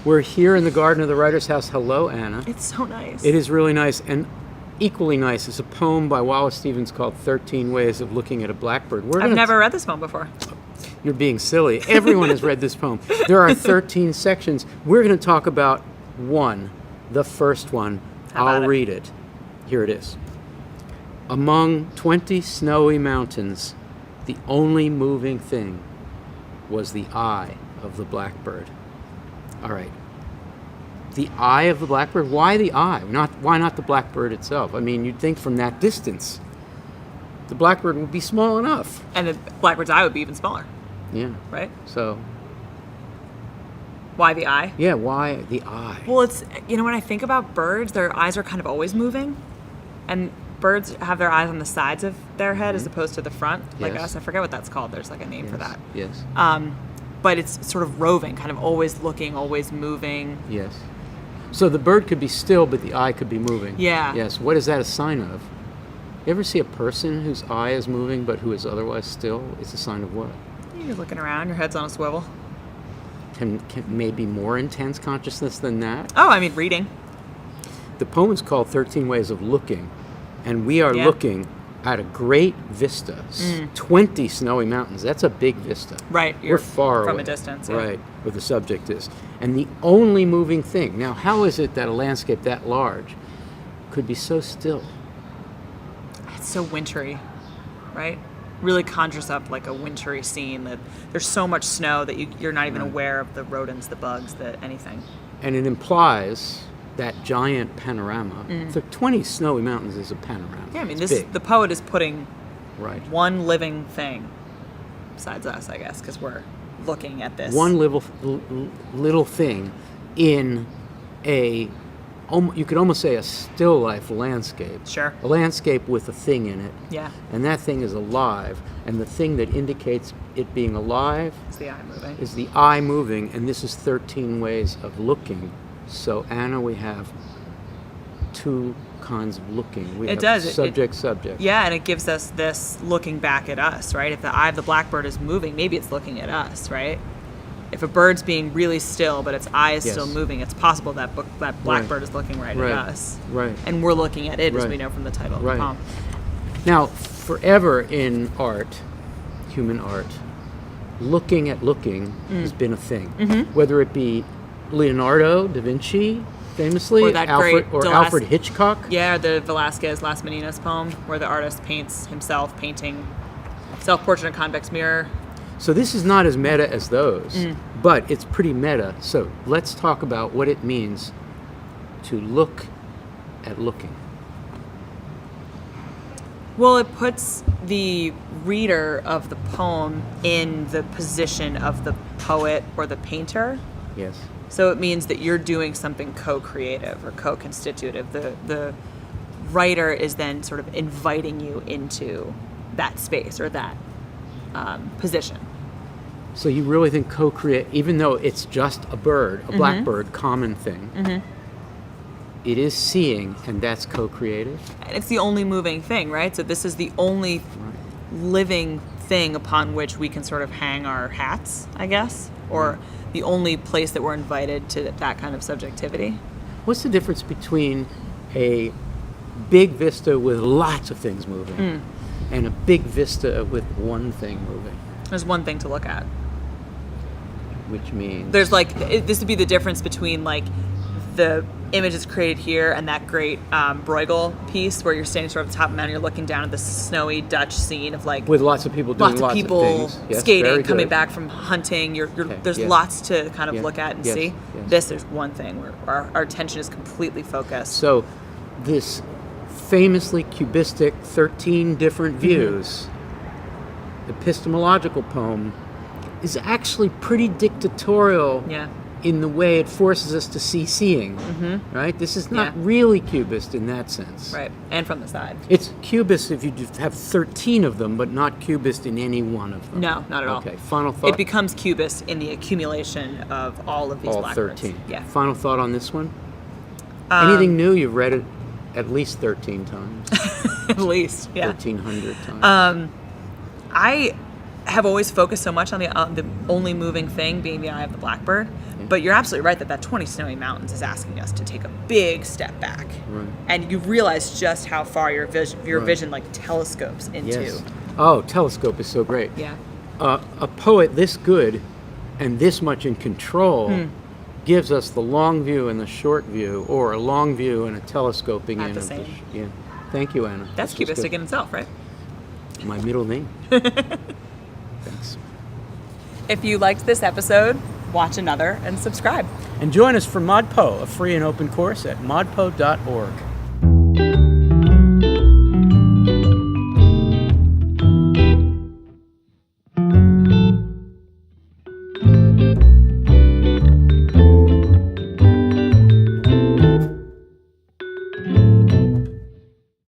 We're here in the garden of the writer's house. Hello, Anna. It's so nice. It is really nice, and equally nice is a poem by Wallace Stevens called 13 Ways of Looking at a Blackbird. I've never read this poem before. You're being silly. Everyone has read this poem. There are 13 sections. We're going to talk about one, the first one. I'll read it. Here it is. Among 20 snowy mountains, the only moving thing was the eye of the blackbird. All right. The eye of the blackbird? Why the eye? Why not the blackbird itself? I mean, you'd think from that distance, the blackbird would be small enough. And the blackbird's eye would be even smaller. Yeah. Right? So. Why the eye? Yeah, why the eye? Well, it's, when I think about birds, their eyes are kind of always moving. And birds have their eyes on the sides of their head as opposed to the front, like us. I forget what that's called. There's like a name for that. Yes. But it's sort of roving, kind of always looking, always moving. Yes. So the bird could be still, but the eye could be moving. Yeah. Yes. What is that a sign of? You ever see a person whose eye is moving but who is otherwise still? It's a sign of what? You're looking around, your head's on a swivel. Can maybe more intense consciousness than that? Oh, I mean, reading. The poem is called 13 Ways of Looking, and we are looking at a great vista. 20 snowy mountains. That's a big vista. Right. We're far from away. a distance. Yeah. Right, where the subject is. And the only moving thing. Now, how is it that a landscape that large could be so still? It's so wintry, right? Really conjures up like a wintry scene. That there's so much snow that you're not even aware of the rodents, the bugs, anything. And it implies that giant panorama. So 20 snowy mountains is a panorama. Yeah, I mean, it's big. The poet is putting one living thing besides us, I guess, because we're looking at this. One little thing in you could almost say a still life landscape. Sure. A landscape with a thing in it. Yeah. And that thing is alive. And the thing that indicates it being alive is the eye moving. Is the eye moving. And this is 13 ways of looking. So, Anna, we have two kinds of looking. We have subject. Yeah, and it gives us this looking back at us, right? If the eye of the blackbird is moving, maybe it's looking at us, right? If a bird's being really still, but its eye is still moving, it's possible that blackbird is looking at us. Right. And we're looking at it, as we know from the title of the poem. Now, forever in art, human art, looking at looking has been a thing. Whether it be Leonardo da Vinci, famously, or Alfred Hitchcock. Yeah, the Velázquez Las Meninas poem, where the artist paints himself painting self-portrait in a convex mirror. So this is not as meta as those, but it's pretty meta. So let's talk about what it means to look at looking. Well, it puts the reader of the poem in the position of the poet or the painter. Yes. So it means that you're doing something co-creative or co-constitutive. The writer is then sort of inviting you into that space or that position. So you really think co-create, even though it's just a bird, a blackbird, common thing, it is seeing, and that's co-creative? And it's the only moving thing, right? So this is the only living thing upon which we can sort of hang our hats, I guess, or the only place that we're invited to that kind of subjectivity. What's the difference between a big vista with lots of things moving and a big vista with one thing moving? There's one thing to look at. Which means? There's this would be the difference between the image that's created here and that great Bruegel piece where you're standing sort of at the top of the mountain, you're looking down at the snowy Dutch scene of with lots of people doing lots of things. Yes, skating, coming back from hunting. There's lots to kind of look at and see. Yes. There's one thing where our attention is completely focused. So this famously cubistic 13 different views epistemological poem is actually pretty dictatorial in the way it forces us to see seeing, right? This is not really cubist in that sense. Right, and from the side. It's cubist if you have 13 of them, but not cubist in any one of them. No, not at all. Okay, final thought? It becomes cubist in the accumulation of all of these blackbirds. 13. Yeah. Final thought on this one? Anything new? You've read it at least 13 times. At least, yeah. 1,300 times. have always focused so much on the only moving thing being the eye of the blackbird. But you're absolutely right that 20 Snowy Mountains is asking us to take a big step back. Right. And you realize just how far your vision like telescopes into. Yes. Oh, telescope is so great. Yeah. A poet this good and this much in control gives us the long view and the short view, or a long view and a telescoping At in the of same. yeah. Thank you, Anna. That's This was cubistic good. in itself, right? My middle name. Thanks. If you liked this episode, watch another and subscribe. And join us for ModPo, a free and open course at modpo.org.